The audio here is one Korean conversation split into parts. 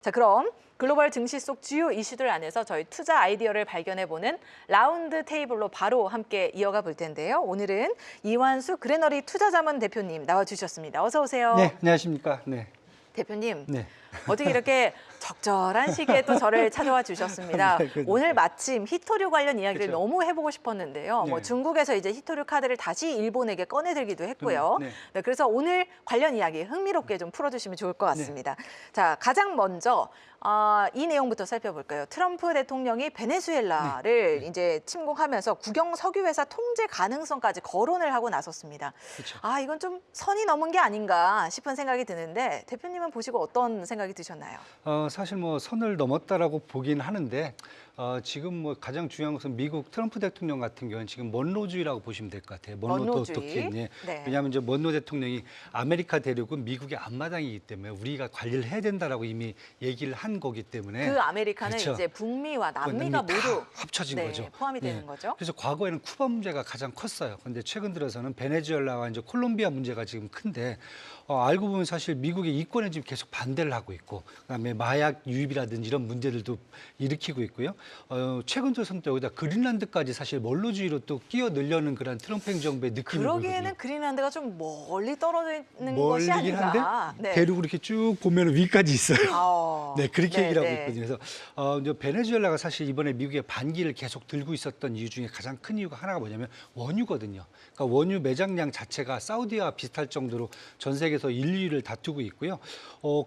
자, 그럼 글로벌 증시 속 주요 이슈들 안에서 저희 투자 아이디어를 발견해보는 라운드 테이블로 바로 함께 이어가 볼 텐데요. 오늘은 이완수 그레너리 투자자문 대표님 나와주셨습니다. 어서 오세요. 네, 안녕하십니까. 네. 대표님, 네. 어떻게 이렇게 적절한 시기에 또 저를 찾아와 주셨습니다. 네, 그러니까요. 오늘 마침 히토류 관련 이야기를 그렇죠. 너무 해보고 싶었는데요. 뭐 네. 중국에서 이제 히토류 카드를 다시 일본에게 꺼내들기도 했고요. 네. 네, 그래서 오늘 관련 이야기 흥미롭게 좀 풀어주시면 좋을 것 같습니다. 자, 가장 먼저 이 내용부터 살펴볼까요? 트럼프 대통령이 베네수엘라를 이제 침공하면서 국영 석유회사 통제 가능성까지 거론을 하고 나섰습니다. 그렇죠. 아, 이건 좀 선이 넘은 게 아닌가 싶은 생각이 드는데 대표님은 보시고 어떤 생각이 드셨나요? 사실 뭐 선을 넘었다라고 보긴 하는데 지금 뭐 가장 중요한 것은 미국 트럼프 대통령 같은 경우는 지금 먼로주의라고 보시면 될 것 같아요. 먼로 먼로주의. 독트린. 예. 네. 왜냐하면 이제 먼로 대통령이 아메리카 대륙은 미국의 앞마당이기 때문에 우리가 관리를 해야 된다라고 이미 얘기를 한 거기 때문에 그 아메리카는 그렇죠. 이제 북미와 남미가 남미 다 모두 합쳐진 네, 거죠. 포함이 되는 예. 거죠. 그래서 과거에는 쿠바 문제가 가장 컸어요. 그런데 최근 들어서는 베네수엘라와 이제 콜롬비아 문제가 지금 큰데 알고 보면 사실 미국의 이권에 지금 계속 반대를 하고 있고, 그다음에 마약 유입이라든지 이런 문제들도 일으키고 있고요. 최근 들어서는 또 여기다 그린란드까지 사실 먼로주의로 또 끼어 넣으려는 그런 트럼프 행정부의 느낌이 그러기에는 보이거든요. 그린란드가 좀 멀리 떨어져 있는 것이 멀리긴 아닌가. 한데 네. 대륙으로 이렇게 쭉 보면 위까지 있어요. 네, 그렇게 네, 얘기를 하고 네. 있거든요. 그래서 이제 베네수엘라가 사실 이번에 미국의 반기를 계속 들고 있었던 이유 중에 가장 큰 이유가 하나가 뭐냐면 원유거든요. 그러니까 원유 매장량 자체가 사우디와 비슷할 정도로 전 세계에서 1, 2위를 다투고 있고요.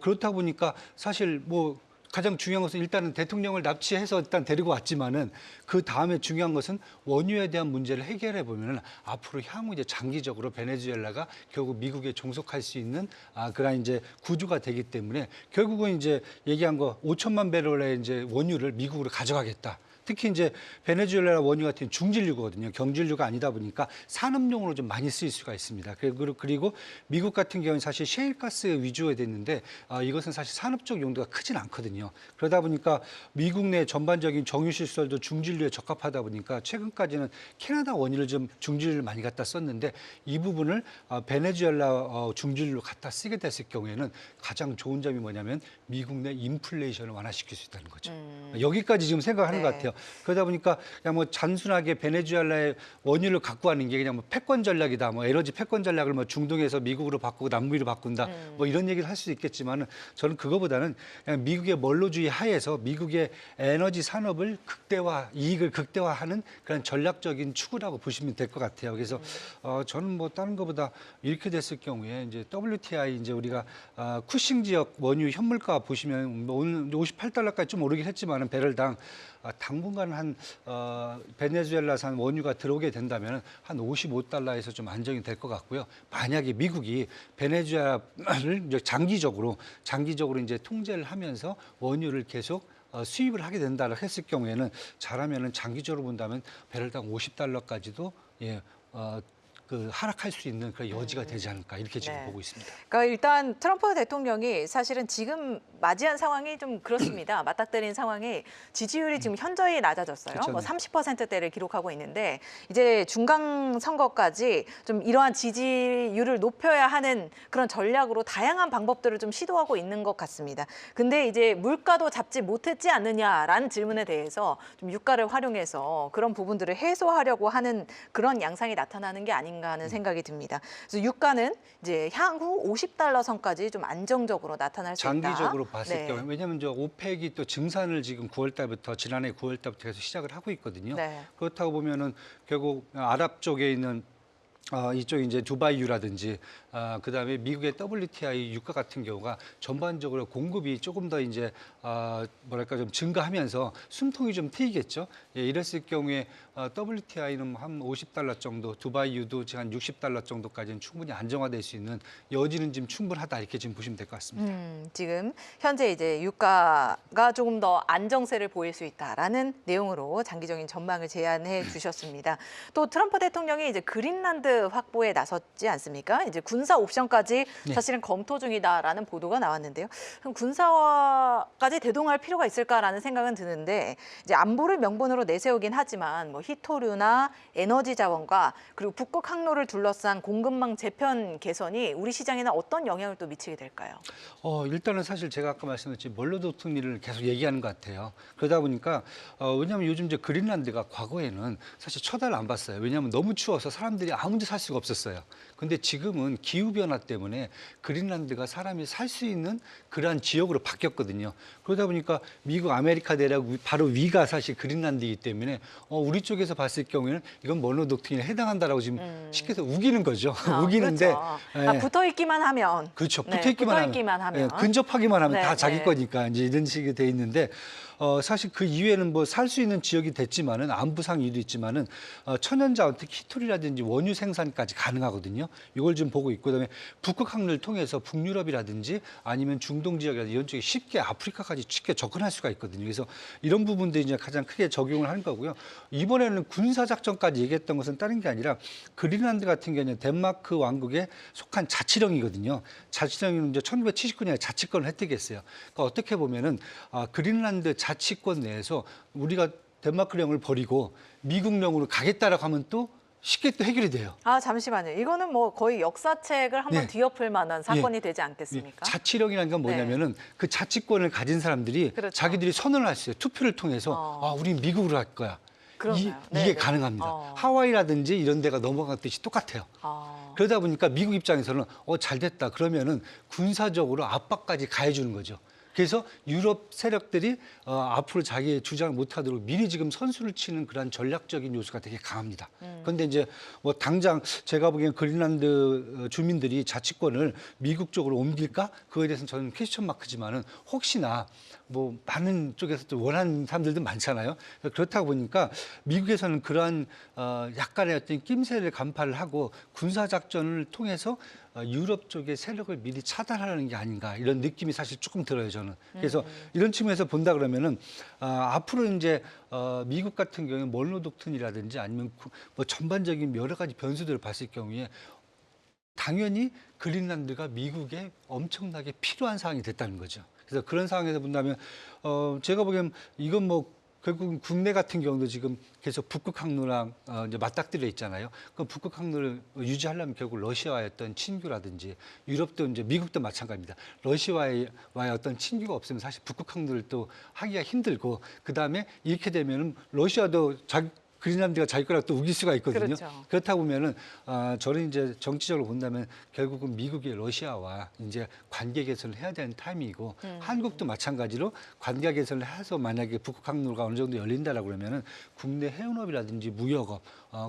그렇다 보니까 사실 뭐 가장 중요한 것은 일단은 대통령을 납치해서 일단 데리고 왔지만은 그 다음에 중요한 것은 원유에 대한 문제를 해결해 보면은 앞으로 향후 이제 장기적으로 베네수엘라가 결국 미국에 종속할 수 있는 그런 이제 구조가 되기 때문에 결국은 이제 얘기한 거 5천만 배럴의 이제 원유를 미국으로 가져가겠다. 특히 이제 베네수엘라 원유 같은 중진류거든요. 경질류가 아니다 보니까 산업용으로 좀 많이 쓰일 수가 있습니다. 그리고 미국 같은 경우는 사실 셰일가스 위주로 됐는데 이것은 사실 산업적 용도가 크진 않거든요. 그러다 보니까 미국 내 전반적인 정유 시설도 중진류에 적합하다 보니까 최근까지는 캐나다 원유를 좀 중진류를 많이 갖다 썼는데 이 부분을 베네수엘라 중진류로 갖다 쓰게 됐을 경우에는 가장 좋은 점이 뭐냐면 미국 내 인플레이션을 완화시킬 수 있다는 거죠. 여기까지 지금 생각하는 네. 것 같아요. 그러다 보니까 그냥 뭐 단순하게 베네수엘라의 원유를 갖고 가는 게 그냥 뭐 패권 전략이다, 뭐 에너지 패권 전략을 뭐 중동에서 미국으로 바꾸고 남미로 바꾼다, 뭐 이런 얘기를 할 수 있겠지만은 저는 그거보다는 그냥 미국의 먼로주의 하에서 미국의 에너지 산업을 이익을 극대화하는 그런 전략적인 추구라고 보시면 될 것 같아요. 그래서 저는 뭐 다른 것보다 이렇게 됐을 경우에 이제 WTI 이제 우리가 쿠싱 지역 원유 현물가 보시면 뭐 오늘 58달러까지 좀 오르긴 했지만은 배럴당 당분간 한 베네수엘라산 원유가 들어오게 된다면 한 55달러에서 좀 안정이 될 것 같고요. 만약에 미국이 베네수엘라를 이제 장기적으로 이제 통제를 하면서 원유를 계속 수입을 하게 된다고 했을 경우에는 잘하면은 장기적으로 본다면 배럴당 50달러까지도 하락할 수 있는 그런 여지가 되지 않을까 이렇게 지금 네. 보고 있습니다. 그러니까 일단 트럼프 대통령이 사실은 지금 맞이한 상황이 좀 그렇습니다. 맞닥뜨린 상황이 지지율이 지금 현저히 낮아졌어요. 그렇죠. 뭐 30%대를 기록하고 있는데 이제 중간 선거까지 좀 이러한 지지율을 높여야 하는 그런 전략으로 다양한 방법들을 좀 시도하고 있는 것 같습니다. 근데 이제 물가도 잡지 못했지 않느냐라는 질문에 대해서 좀 유가를 활용해서 그런 부분들을 해소하려고 하는 그런 양상이 나타나는 게 아닌가 하는 생각이 듭니다. 그래서 유가는 이제 향후 50달러 선까지 좀 안정적으로 나타날 수 있다. 장기적으로 봤을 네. 경우에 왜냐하면 저 오펙이 또 증산을 지금 지난해 9월 달부터 계속 시작을 하고 있거든요. 네. 그렇다고 보면은 결국 아랍 쪽에 있는 이쪽 이제 두바이유라든지 그다음에 미국의 WTI 유가 같은 경우가 전반적으로 공급이 조금 더 이제 뭐랄까 좀 증가하면서 숨통이 좀 트이겠죠. 예, 이랬을 경우에 WTI는 한 50달러 정도, 두바이유도 지금 한 60달러 정도까지는 충분히 안정화될 수 있는 여지는 지금 충분하다 이렇게 지금 보시면 될 것 같습니다. 지금 현재 이제 유가가 조금 더 안정세를 보일 수 있다라는 내용으로 장기적인 전망을 제안해 주셨습니다. 또 트럼프 대통령이 이제 그린란드 그린란드 확보에 나섰지 않습니까? 이제 군사 옵션까지 네. 사실은 검토 중이다라는 보도가 나왔는데요. 그럼 군사화까지 대동할 필요가 있을까라는 생각은 드는데 이제 안보를 명분으로 내세우긴 하지만 뭐 히토류나 에너지 자원과 그리고 북극 항로를 둘러싼 공급망 재편 개선이 우리 시장에는 어떤 영향을 또 미치게 될까요? 일단은 사실 제가 아까 말씀드렸지 멀로 독특리를 계속 얘기하는 것 같아요. 그러다 보니까 왜냐하면 요즘 이제 그린란드가 과거에는 사실 쳐다를 안 봤어요. 왜냐하면 너무 추워서 사람들이 아무데 살 수가 없었어요. 근데 지금은 기후 변화 때문에 그린란드가 사람이 살 수 있는 그러한 지역으로 바뀌었거든요. 그러다 보니까 미국 아메리카 대륙 바로 위가 사실 그린란드이기 때문에 우리 쪽에서 봤을 경우에는 이건 멀로 독특리에 해당한다라고 지금 쉽게 해서 우기는 거죠. 우기는데 그렇죠. 붙어 있기만 하면 그렇죠. 네, 붙어있기만 하면. 근접하기만 하면 네, 다 자기 네. 거니까 이제 이런 식이 돼 있는데 사실 그 이후에는 뭐 살 수 있는 지역이 됐지만은 안보상 이유도 있지만은 천연자원 특히 히토리라든지 원유 생산까지 가능하거든요. 이걸 좀 보고 있고 그다음에 북극 항로를 통해서 북유럽이라든지 아니면 중동 지역이라든지 이런 쪽에 쉽게 아프리카까지 쉽게 접근할 수가 있거든요. 그래서 이런 부분들이 이제 가장 크게 적용을 하는 거고요. 이번에는 군사 작전까지 얘기했던 것은 다른 게 아니라 그린란드 같은 경우는 덴마크 왕국에 속한 자치령이거든요. 자치령은 이제 1979년에 자치권을 획득했어요. 그러니까 어떻게 보면은 그린란드 자치권 내에서 우리가 덴마크령을 버리고 미국령으로 가겠다라고 하면 또 쉽게 또 해결이 돼요. 잠시만요. 이거는 뭐 거의 역사책을 한번 네. 뒤엎을 만한 사건이 되지 않겠습니까? 자치령이라는 건 뭐냐면은 그 자치권을 가진 사람들이 그렇죠. 자기들이 선언을 할 수 있어요. 투표를 통해서 우린 미국으로 갈 거야. 그러나요? 이게 네네. 가능합니다. 하와이라든지 이런 데가 넘어갔듯이 똑같아요. 그러다 보니까 미국 입장에서는 잘 됐다. 그러면은 군사적으로 압박까지 가해주는 거죠. 그래서 유럽 세력들이 앞으로 자기의 주장을 못하도록 미리 지금 선수를 치는 그런 전략적인 요소가 되게 강합니다. 그런데 이제 뭐 당장 제가 보기엔 그린란드 주민들이 자치권을 미국 쪽으로 옮길까? 그거에 대해서는 저는 퀘스천 마크지만은 혹시나 뭐 많은 쪽에서 또 원하는 사람들도 많잖아요. 그렇다 보니까 미국에서는 그러한 약간의 어떤 낌새를 간파를 하고 군사 작전을 통해서 유럽 쪽의 세력을 미리 차단하는 게 아닌가 이런 느낌이 사실 조금 들어요 저는. 그래서 이런 측면에서 본다 그러면은 앞으로 이제 미국 같은 경우에 멀로 독튼이라든지 아니면 뭐 전반적인 여러 가지 변수들을 봤을 경우에 당연히 그린란드가 미국에 엄청나게 필요한 상황이 됐다는 거죠. 그래서 그런 상황에서 본다면 제가 보기엔 이건 뭐 결국은 국내 같은 경우도 지금 계속 북극 항로랑 이제 맞닥뜨려 있잖아요. 그 북극 항로를 유지하려면 결국 러시아와의 어떤 친교라든지 유럽도 이제 미국도 마찬가지입니다. 러시아와의 어떤 친교가 없으면 사실 북극 항로를 또 하기가 힘들고 그 다음에 이렇게 되면은 러시아도 그린란드가 자기 거라고 또 우길 수가 있거든요. 그렇죠. 그렇다 보면은 저는 이제 정치적으로 본다면 결국은 미국이 러시아와 이제 관계 개선을 해야 되는 타이밍이고 한국도 마찬가지로 관계 개선을 해서 만약에 북극 항로가 어느 정도 열린다라고 그러면은 국내 해운업이라든지 무역업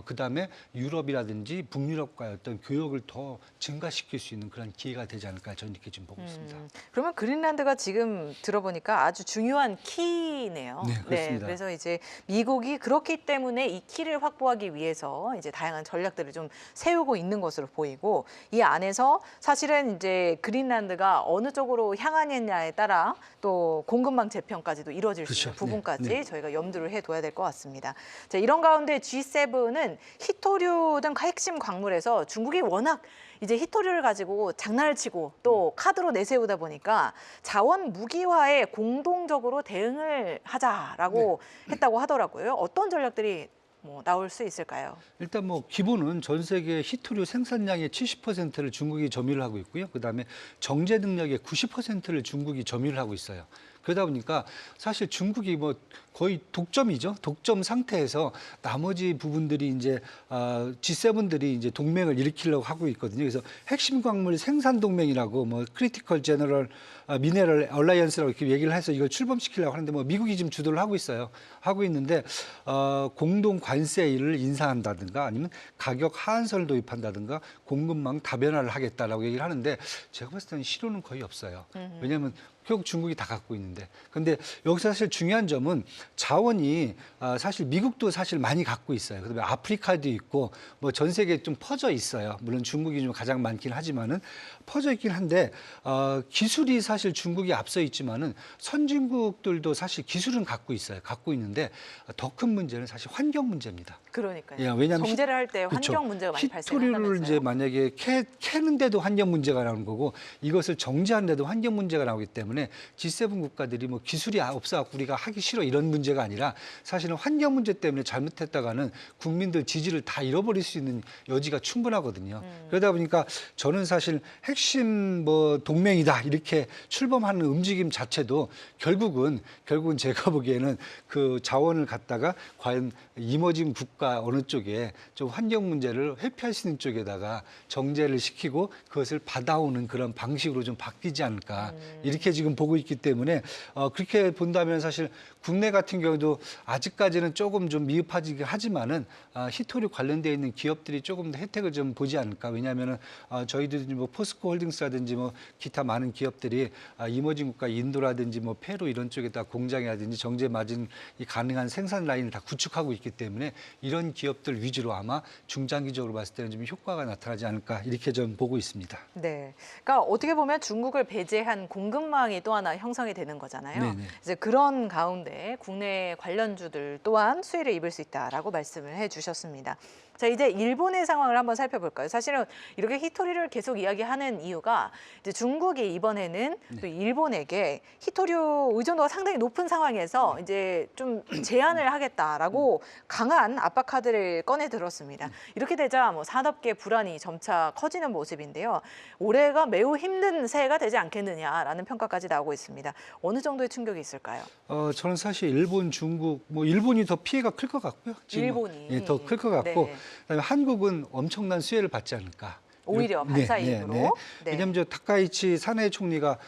그다음에 유럽이라든지 북유럽과의 어떤 교역을 더 증가시킬 수 있는 그런 기회가 되지 않을까 저는 이렇게 지금 보고 있습니다. 그러면 그린란드가 지금 들어보니까 아주 중요한 키네요. 네, 그렇습니다. 그래서 이제 미국이 그렇기 때문에 이 키를 확보하기 위해서 이제 다양한 전략들을 좀 세우고 있는 것으로 보이고 이 안에서 사실은 이제 그린란드가 어느 쪽으로 향하느냐에 따라 또 공급망 재편까지도 이루어질 수 그렇죠. 있는 부분까지 네. 저희가 염두를 해둬야 될 것 같습니다. 자, 이런 가운데 G7은 히토류 등 핵심 광물에서 중국이 워낙 이제 히토류를 가지고 장난을 치고 또 카드로 내세우다 보니까 자원 무기화에 공동적으로 대응을 하자라고 했다고 하더라고요. 어떤 전략들이 뭐 나올 수 있을까요? 일단 뭐 기본은 전 세계 히토류 생산량의 70%를 중국이 점유를 하고 있고요. 그다음에 정제 능력의 90%를 중국이 점유를 하고 있어요. 그러다 보니까 사실 중국이 뭐 거의 독점이죠. 독점 상태에서 나머지 부분들이 이제 G7들이 이제 동맹을 일으키려고 하고 있거든요. 그래서 핵심 광물 생산 동맹이라고 뭐 크리티컬 제너럴 미네럴 얼라이언스라고 이렇게 얘기를 해서 이걸 출범시키려고 하는데 뭐 미국이 지금 주도를 하고 있어요. 하고 있는데 공동 관세를 인상한다든가 아니면 가격 하한선을 도입한다든가 공급망 다변화를 하겠다라고 얘기를 하는데 제가 봤을 때는 실효는 거의 없어요. 왜냐하면 결국 중국이 다 갖고 있는데. 근데 여기서 사실 중요한 점은 자원이 사실 미국도 사실 많이 갖고 있어요. 그다음에 아프리카도 있고 뭐 전 세계에 좀 퍼져 있어요. 물론 중국이 좀 가장 많긴 하지만은 퍼져 있긴 한데 기술이 사실 중국이 앞서 있지만은 선진국들도 사실 기술은 갖고 있어요. 갖고 있는데 더 큰 문제는 사실 환경 문제입니다. 그러니까요. 예, 왜냐하면 정제를 할 때 그렇죠. 환경 문제가 많이 히토리를 발생한다면서요. 이제 만약에 캐는데도 환경 문제가 나오는 거고 이것을 정제하는데도 환경 문제가 나오기 때문에 G7 국가들이 뭐 기술이 없어갖고 우리가 하기 싫어 이런 문제가 아니라 사실은 환경 문제 때문에 잘못했다가는 국민들 지지를 다 잃어버릴 수 있는 여지가 충분하거든요. 그러다 보니까 저는 사실 핵심 뭐 동맹이다 이렇게 출범하는 움직임 자체도 결국은 제가 보기에는 그 자원을 갖다가 과연 이머징 국가 어느 쪽에 좀 환경 문제를 회피할 수 있는 쪽에다가 정제를 시키고 그것을 받아오는 그런 방식으로 좀 바뀌지 않을까 이렇게 지금 보고 있기 때문에 그렇게 본다면 사실 국내 같은 경우도 아직까지는 조금 좀 미흡하긴 하지만은 히토리 관련되어 있는 기업들이 조금 더 혜택을 좀 보지 않을까. 왜냐하면은 저희들이 뭐 포스코 홀딩스라든지 뭐 기타 많은 기업들이 이머징 국가 인도라든지 뭐 페루 이런 쪽에다 공장이라든지 정제 마진이 가능한 생산 라인을 다 구축하고 있기 때문에 이런 기업들 위주로 아마 중장기적으로 봤을 때는 좀 효과가 나타나지 않을까 이렇게 좀 보고 있습니다. 네. 그러니까 어떻게 보면 중국을 배제한 공급망이 또 하나 형성이 되는 거잖아요. 네네. 이제 그런 가운데 국내 관련주들 또한 수혜를 입을 수 있다라고 말씀을 해주셨습니다. 자, 이제 일본의 상황을 한번 살펴볼까요? 사실은 이렇게 히토리를 계속 이야기하는 이유가 이제 중국이 이번에는 또 일본에게 히토류 의존도가 상당히 높은 상황에서 이제 좀 제한을 하겠다라고 강한 압박 카드를 꺼내 들었습니다. 이렇게 되자 뭐 산업계 불안이 점차 커지는 모습인데요. 올해가 매우 힘든 새해가 되지 않겠느냐라는 평가까지 나오고 있습니다. 어느 정도의 충격이 있을까요? 저는 사실 일본, 중국, 뭐 일본이 더 피해가 클 것 같고요. 지금 일본이. 더 클 것 같고, 네. 그다음에 한국은 엄청난 수혜를 받지 않을까. 오히려 반사이익으로. 네. 왜냐하면 저 타카이치 사나이 총리가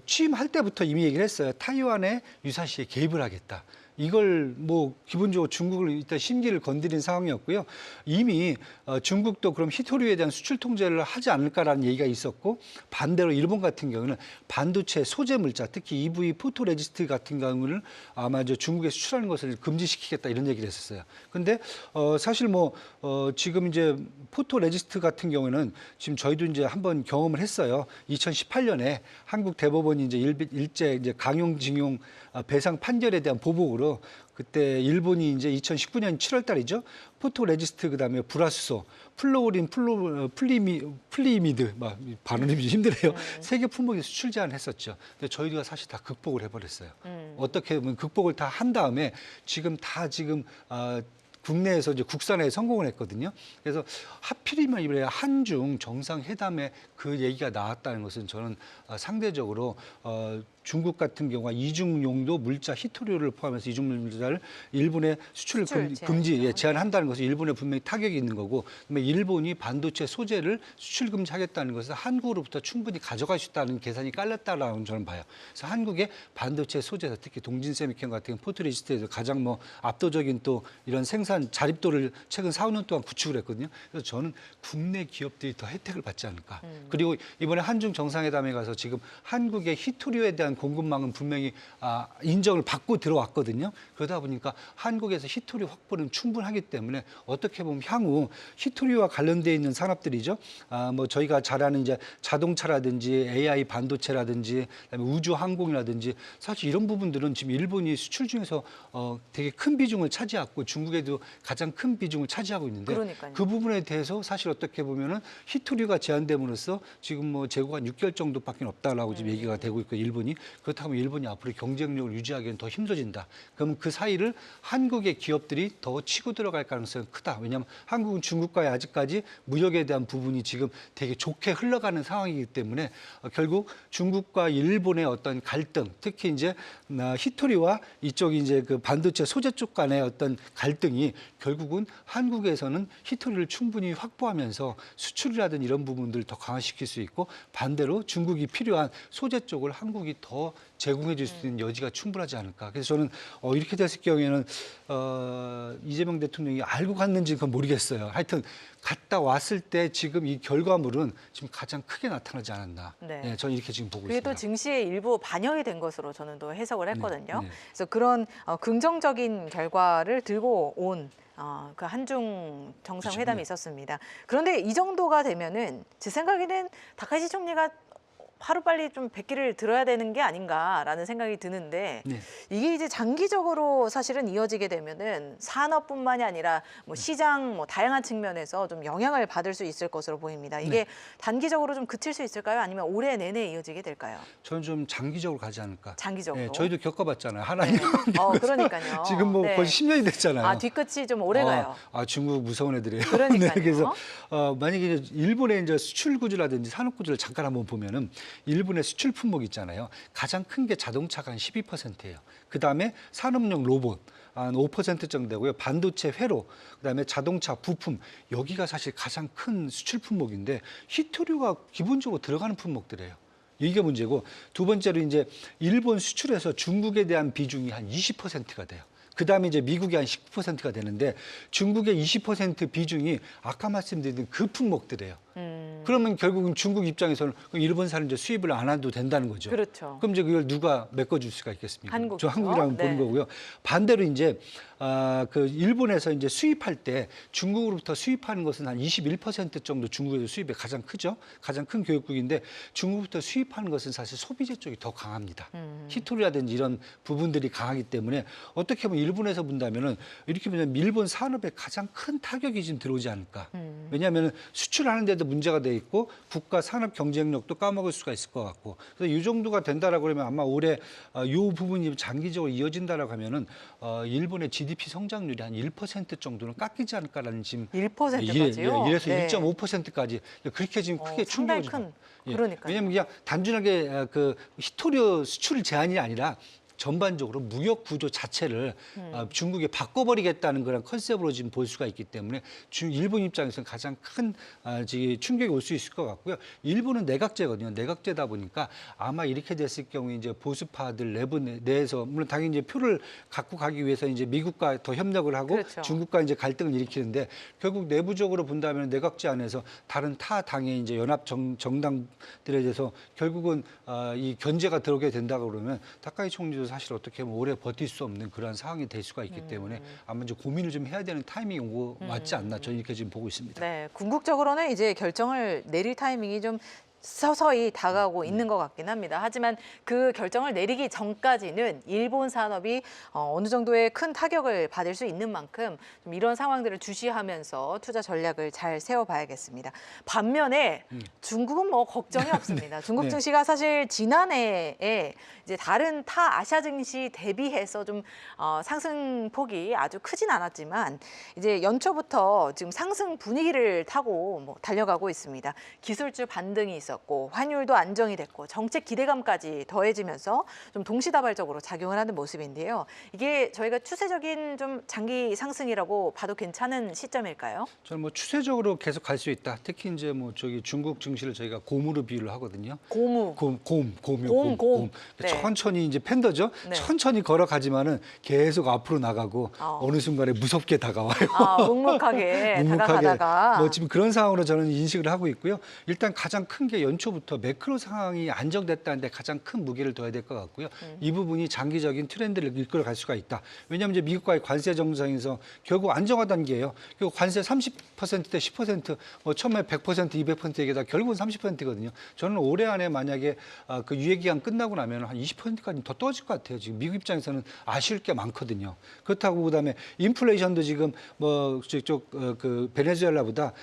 취임할 때부터 이미 얘기를 했어요. 타이완에 유사시에 개입을 하겠다. 이걸 뭐 기본적으로 중국을 일단 심기를 건드린 상황이었고요. 이미 중국도 그럼 히토류에 대한 수출 통제를 하지 않을까라는 얘기가 있었고 반대로 일본 같은 경우는 반도체 소재 물자 특히 EV 포토레지스트 같은 경우는 아마 저 중국에 수출하는 것을 금지시키겠다 이런 얘기를 했었어요. 근데 사실 뭐 지금 이제 포토레지스트 같은 경우는 지금 저희도 이제 한번 경험을 했어요. 2018년에 한국 대법원이 이제 일제 이제 강용징용 배상 판결에 대한 보복으로 그때 일본이 이제 2019년 7월 달이죠. 포토레지스트 그다음에 불화수소, 플로우린, 플리미드 막 발음이 힘드네요. 세계 품목에 수출 제한했었죠. 근데 저희가 사실 다 극복을 해버렸어요. 어떻게 보면 극복을 다 한 다음에 지금 국내에서 이제 국산에 성공을 했거든요. 그래서 하필이면 이번에 한중 정상회담에 그 얘기가 나왔다는 것은 저는 상대적으로 중국 같은 경우가 이중용도 물자 히토류를 포함해서 이중 물자를 일본에 수출 제한한다는 것은 일본에 분명히 타격이 있는 거고, 그다음에 일본이 반도체 소재를 수출 금지하겠다는 것은 한국으로부터 충분히 가져갈 수 있다는 계산이 깔렸다라고 저는 봐요. 그래서 한국의 반도체 소재에서 특히 동진세미캠 같은 포토레지스트에서 가장 뭐 압도적인 또 이런 생산 자립도를 최근 4, 5년 동안 구축을 했거든요. 그래서 저는 국내 기업들이 더 혜택을 받지 않을까. 그리고 이번에 한중 정상회담에 가서 지금 한국의 히토류에 대한 공급망은 분명히 인정을 받고 들어왔거든요. 그러다 보니까 한국에서 히토류 확보는 충분하기 때문에 어떻게 보면 향후 히토류와 관련되어 있는 산업들이죠. 뭐 저희가 잘 아는 이제 자동차라든지 AI 반도체라든지 그다음에 우주 항공이라든지 사실 이런 부분들은 지금 일본이 수출 중에서 되게 큰 비중을 차지하고 중국에도 가장 큰 비중을 차지하고 있는데 그러니까요. 그 부분에 대해서 사실 어떻게 보면은 히토류가 제한됨으로써 지금 뭐 재고가 한 6개월 정도밖에 없다라고 지금 얘기가 되고 있고 일본이 그렇다면 일본이 앞으로 경쟁력을 유지하기엔 더 힘들어진다. 그럼 그 사이를 한국의 기업들이 더 치고 들어갈 가능성이 크다. 왜냐하면 한국은 중국과의 아직까지 무역에 대한 부분이 지금 되게 좋게 흘러가는 상황이기 때문에 결국 중국과 일본의 어떤 갈등, 특히 이제 히토리와 이쪽 이제 그 반도체 소재 쪽 간의 어떤 갈등이 결국은 한국에서는 히토리를 충분히 확보하면서 수출이라든 이런 부분들을 더 강화시킬 수 있고 반대로 중국이 필요한 소재 쪽을 한국이 더 더 제공해 줄 수 있는 여지가 충분하지 않을까. 그래서 저는 이렇게 됐을 경우에는 이재명 대통령이 알고 갔는지 그건 모르겠어요. 하여튼 갔다 왔을 때 지금 이 결과물은 지금 가장 크게 나타나지 않았나. 네. 네, 저는 이렇게 지금 보고 그게 또 있습니다. 증시에 일부 반영이 된 것으로 저는 또 해석을 했거든요. 네. 그래서 그런 긍정적인 결과를 들고 온 그 한중 정상회담이 그렇죠. 네. 있었습니다. 그런데 이 정도가 되면은 제 생각에는 다카이시 총리가 하루빨리 좀 백기를 들어야 되는 게 아닌가라는 생각이 드는데 네. 이게 이제 장기적으로 사실은 이어지게 되면은 산업뿐만이 아니라 뭐 시장 뭐 다양한 측면에서 좀 영향을 받을 수 있을 것으로 보입니다. 이게 네. 단기적으로 좀 그칠 수 있을까요? 아니면 올해 내내 이어지게 될까요? 저는 좀 장기적으로 가지 않을까. 장기적으로. 네, 저희도 겪어봤잖아요. 하나님. 그러니까요. 지금 뭐 네. 거의 10년이 됐잖아요. 아, 뒤끝이 좀 오래 가요. 중국 무서운 애들이에요. 그러니까요. 네, 그래서 만약에 이제 일본의 이제 수출 구조라든지 산업 구조를 잠깐 한번 보면은 일본의 수출 품목 있잖아요. 가장 큰 게 자동차가 한 12%예요. 그 다음에 산업용 로봇 한 5% 정도 되고요. 반도체 회로, 그다음에 자동차 부품 여기가 사실 가장 큰 수출 품목인데 히토류가 기본적으로 들어가는 품목들이에요. 이게 문제고 두 번째로 이제 일본 수출에서 중국에 대한 비중이 한 20%가 돼요. 그다음에 이제 미국이 한 19%가 되는데 중국의 20% 비중이 아까 말씀드린 그 품목들이에요. 그러면 결국은 중국 입장에서는 일본산은 이제 수입을 안 해도 된다는 거죠. 그렇죠. 그럼 이제 그걸 누가 메꿔줄 수가 있겠습니까? 한국이죠. 저 한국이라면 네. 보는 거고요. 반대로 이제 그 일본에서 이제 수입할 때 중국으로부터 수입하는 것은 한 21% 정도 중국에서 수입이 가장 크죠. 가장 큰 교역국인데 중국부터 수입하는 것은 사실 소비재 쪽이 더 강합니다. 히토리라든지 이런 부분들이 강하기 때문에 어떻게 보면 일본에서 본다면은 이렇게 보면 일본 산업에 가장 큰 타격이 지금 들어오지 않을까. 왜냐하면 수출하는데도 문제가 돼 있고 국가 산업 경쟁력도 까먹을 수가 있을 것 같고 그래서 이 정도가 된다라고 그러면 아마 올해 이 부분이 장기적으로 이어진다라고 하면은 일본의 GDP 성장률이 한 1% 정도는 깎이지 않을까라는 지금 1%까지요? 이래서 네. 1.5%까지 그렇게 지금 크게 상당히 충격을 큰. 예. 그러니까요. 왜냐하면 그냥 단순하게 그 히토류 수출 제한이 아니라 전반적으로 무역 구조 자체를 중국에 바꿔버리겠다는 그런 컨셉으로 지금 볼 수가 있기 때문에 일본 입장에서는 가장 큰 충격이 올 수 있을 것 같고요. 일본은 내각제거든요. 내각제다 보니까 아마 이렇게 됐을 경우에 이제 보수파들 내에서 물론 당연히 이제 표를 갖고 가기 위해서 이제 미국과 더 협력을 하고 그렇죠. 중국과 이제 갈등을 일으키는데 결국 내부적으로 본다면 내각제 안에서 다른 타 당의 이제 연합 정당들에 대해서 결국은 이 견제가 들어오게 된다고 그러면 다카이 총리도 사실 어떻게 보면 오래 버틸 수 없는 그러한 상황이 될 수가 있기 때문에 아마 이제 고민을 좀 해야 되는 타이밍이 온 거 맞지 않나 저는 이렇게 지금 보고 있습니다. 네, 궁극적으로는 이제 결정을 내릴 타이밍이 좀 서서히 다가오고 있는 것 같긴 합니다. 하지만 그 결정을 내리기 전까지는 일본 산업이 어느 정도의 큰 타격을 받을 수 있는 만큼 좀 이런 상황들을 주시하면서 투자 전략을 잘 세워봐야겠습니다. 반면에 중국은 뭐 걱정이 없습니다. 중국 네. 증시가 사실 지난해에 이제 다른 타 아시아 증시 대비해서 좀 상승폭이 아주 크진 않았지만 이제 연초부터 지금 상승 분위기를 타고 뭐 달려가고 있습니다. 기술주 반등이 있었고 환율도 안정이 됐고 정책 기대감까지 더해지면서 좀 동시다발적으로 작용을 하는 모습인데요. 이게 저희가 추세적인 좀 장기 상승이라고 봐도 괜찮은 시점일까요? 저는 뭐 추세적으로 계속 갈 수 있다. 특히 이제 뭐 저기 중국 증시를 저희가 곰으로 비유를 하거든요. 고무. 곰이요. 곰. 네. 천천히 이제 팬더죠. 네. 천천히 걸어가지만은 계속 앞으로 나가고 어느 순간에 무섭게 다가와요. 묵묵하게 묵묵하게 다가가다가 뭐 지금 그런 상황으로 저는 인식을 하고 있고요. 일단 가장 큰 게 연초부터 매크로 상황이 안정됐다는데 가장 큰 무게를 둬야 될 것 같고요. 이 부분이 장기적인 트렌드를 이끌어 갈 수가 있다. 왜냐하면 이제 미국과의 관세 정상에서 결국 안정화 단계예요. 결국 관세 30%대 10%, 뭐 처음에 100%, 200% 얘기다 결국은 30%거든요. 저는 올해 안에 만약에 그 유예 기간 끝나고 나면 한 20%까지 더 떨어질 것 같아요. 지금 미국 입장에서는 아쉬울 게 많거든요. 그렇다고 그다음에 인플레이션도 지금 뭐 저쪽 그 베네수엘라보다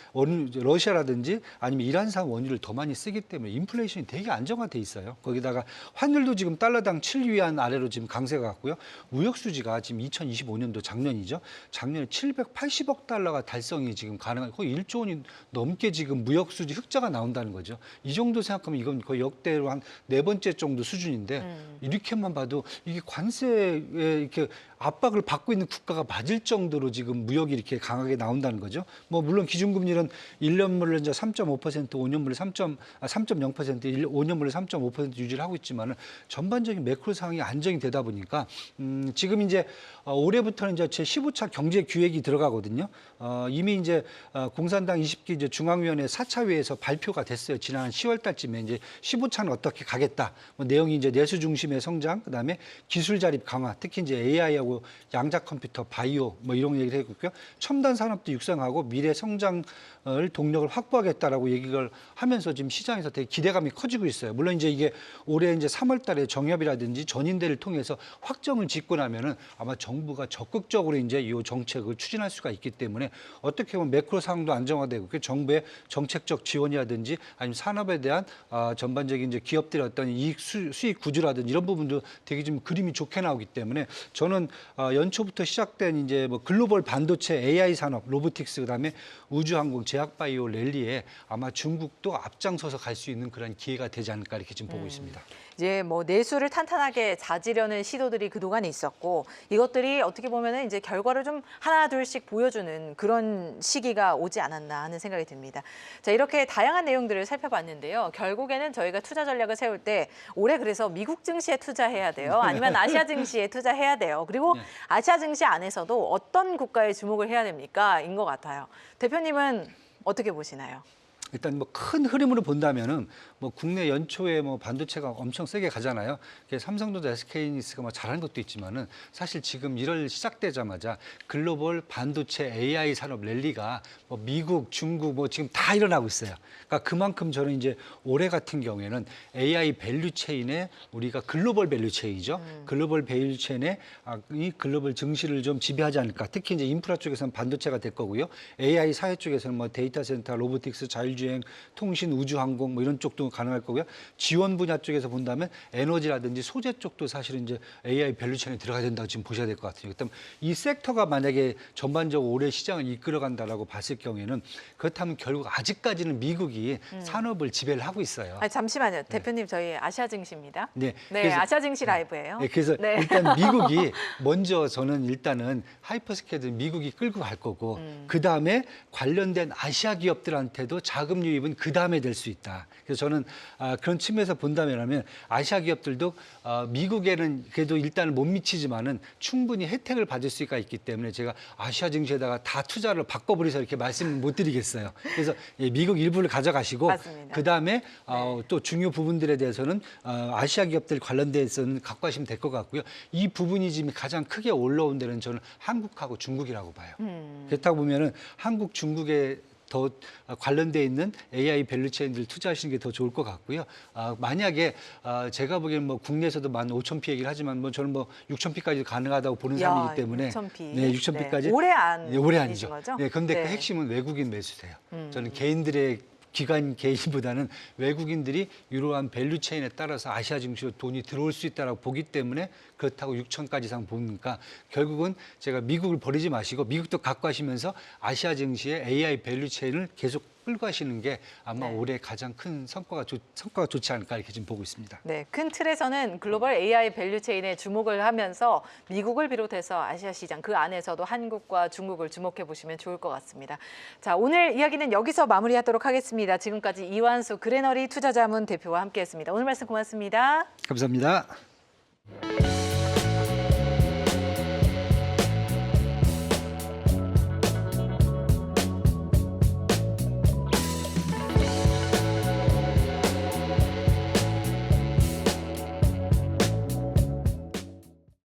러시아라든지 아니면 이란산 원유를 더 많이 쓰기 때문에 인플레이션이 되게 안정화돼 있어요. 거기다가 환율도 지금 달러당 7위안 아래로 지금 강세가 갔고요. 무역 수지가 지금 2025년도 작년이죠. 작년에 780억 달러가 달성이 지금 가능한 거의 1조 원이 넘게 지금 무역 수지 흑자가 나온다는 거죠. 이 정도 생각하면 이건 거의 역대로 한 네 번째 정도 수준인데 이렇게만 봐도 이게 관세에 이렇게 압박을 받고 있는 국가가 맞을 정도로 지금 무역이 이렇게 강하게 나온다는 거죠. 뭐 물론 기준금리는 1년물로 이제 3.5%, 5년물로 3.0%, 5년물로 3.5% 유지를 하고 있지만은 전반적인 매크로 상황이 안정이 되다 보니까 지금 이제 올해부터는 이제 제15차 경제 기획이 들어가거든요. 이미 이제 공산당 20기 이제 중앙위원회 4차 회에서 발표가 됐어요. 지난 10월 달쯤에 이제 15차는 어떻게 가겠다. 뭐 내용이 이제 내수 중심의 성장, 그다음에 기술 자립 강화, 특히 이제 AI하고 양자 컴퓨터, 바이오 뭐 이런 얘기를 했고요. 첨단 산업도 육성하고 미래 성장을 동력을 확보하겠다라고 얘기를 하면서 지금 시장에서 되게 기대감이 커지고 있어요. 물론 이제 이게 올해 이제 3월 달에 정협이라든지 전인대를 통해서 확정을 짓고 나면은 아마 정부가 적극적으로 이제 이 정책을 추진할 수가 있기 때문에 어떻게 보면 매크로 상황도 안정화되고 그 정부의 정책적 지원이라든지 아니면 산업에 대한 전반적인 이제 기업들의 어떤 이익 수익 구조라든지 이런 부분도 되게 좀 그림이 좋게 나오기 때문에 저는 연초부터 시작된 이제 뭐 글로벌 반도체 AI 산업, 로보틱스 그다음에 우주항공, 제약바이오 랠리에 아마 중국도 앞장서서 갈 수 있는 그런 기회가 되지 않을까 이렇게 지금 보고 있습니다. 이제 뭐 내수를 탄탄하게 다지려는 시도들이 그동안 있었고 이것들이 어떻게 보면은 이제 결과를 좀 하나 둘씩 보여주는 그런 시기가 오지 않았나 하는 생각이 듭니다. 자, 이렇게 다양한 내용들을 살펴봤는데요. 결국에는 저희가 투자 전략을 세울 때 올해 그래서 미국 증시에 투자해야 돼요. 아니면 아시아 증시에 투자해야 돼요. 그리고 네. 아시아 증시 안에서도 어떤 국가에 주목을 해야 됩니까? 인 것 같아요. 대표님은 어떻게 보시나요? 일단 뭐 큰 흐름으로 본다면은 뭐 국내 연초에 뭐 반도체가 엄청 세게 가잖아요. 삼성전자, SK이니스가 뭐 잘하는 것도 있지만은 사실 지금 1월 시작되자마자 글로벌 반도체 AI 산업 랠리가 뭐 미국, 중국 뭐 지금 다 일어나고 있어요. 그러니까 그만큼 저는 이제 올해 같은 경우에는 AI 밸류 체인에 우리가 글로벌 밸류 체인이죠. 글로벌 밸류 체인에 이 글로벌 증시를 좀 지배하지 않을까. 특히 이제 인프라 쪽에서는 반도체가 될 거고요. AI 사회 쪽에서는 뭐 데이터 센터, 로보틱스, 자율주행, 통신, 우주항공 뭐 이런 쪽도 가능할 거고요. 지원 분야 쪽에서 본다면 에너지라든지 소재 쪽도 사실은 이제 AI 밸류체인에 들어가야 된다고 지금 보셔야 될 것 같아요. 그렇다면 이 섹터가 만약에 전반적으로 올해 시장을 이끌어간다라고 봤을 경우에는 그렇다면 결국 아직까지는 미국이 산업을 지배를 하고 있어요. 아니, 잠시만요. 대표님 저희 아시아 증시입니다. 네. 네, 그래서- 아시아 증시 라이브예요. 네, 그래서 네. 일단 미국이 먼저 저는 일단은 하이퍼스케일들 미국이 끌고 갈 거고 그 다음에 관련된 아시아 기업들한테도 자금 유입은 그 다음에 될 수 있다. 그래서 저는 그런 측면에서 본다면 아시아 기업들도 미국에는 그래도 일단은 못 미치지만은 충분히 혜택을 받을 수가 있기 때문에 제가 아시아 증시에다가 다 투자를 바꿔버려서 이렇게 말씀 못 드리겠어요. 그래서 미국 일부를 가져가시고 맞습니다. 그 다음에 또 중요 부분들에 대해서는 아시아 기업들 관련돼서는 갖고 가시면 될 것 같고요. 이 부분이 지금 가장 크게 올라온 데는 저는 한국하고 중국이라고 봐요. 그렇다고 보면은 한국, 중국에 더 관련돼 있는 AI 밸류체인들 투자하시는 게 더 좋을 것 같고요. 만약에 제가 보기에는 뭐 국내에서도 15,000피 얘기를 하지만 뭐 저는 뭐 6,000피까지 가능하다고 보는 사람이기 때문에 6,000피. 네, 6,000피까지 네. 올해 안 네, 올해 아니죠. 거죠? 네, 그런데 네. 그 핵심은 외국인 매수세요. 저는 개인들의 기관 개인보다는 외국인들이 이러한 밸류체인에 따라서 아시아 증시로 돈이 들어올 수 있다고 보기 때문에 그렇다고 6천까지 이상 보니까 결국은 제가 미국을 버리지 마시고 미국도 갖고 가시면서 아시아 증시의 AI 밸류체인을 계속 끌고 가시는 게 아마 네. 올해 가장 큰 성과가 좋지 않을까 이렇게 지금 보고 있습니다. 네, 큰 틀에서는 글로벌 AI 밸류체인에 주목을 하면서 미국을 비롯해서 아시아 시장 그 안에서도 한국과 중국을 주목해 보시면 좋을 것 같습니다. 자, 오늘 이야기는 여기서 마무리하도록 하겠습니다. 지금까지 이완수 그레너리 투자자문 대표와 함께했습니다. 오늘 말씀 고맙습니다. 감사합니다.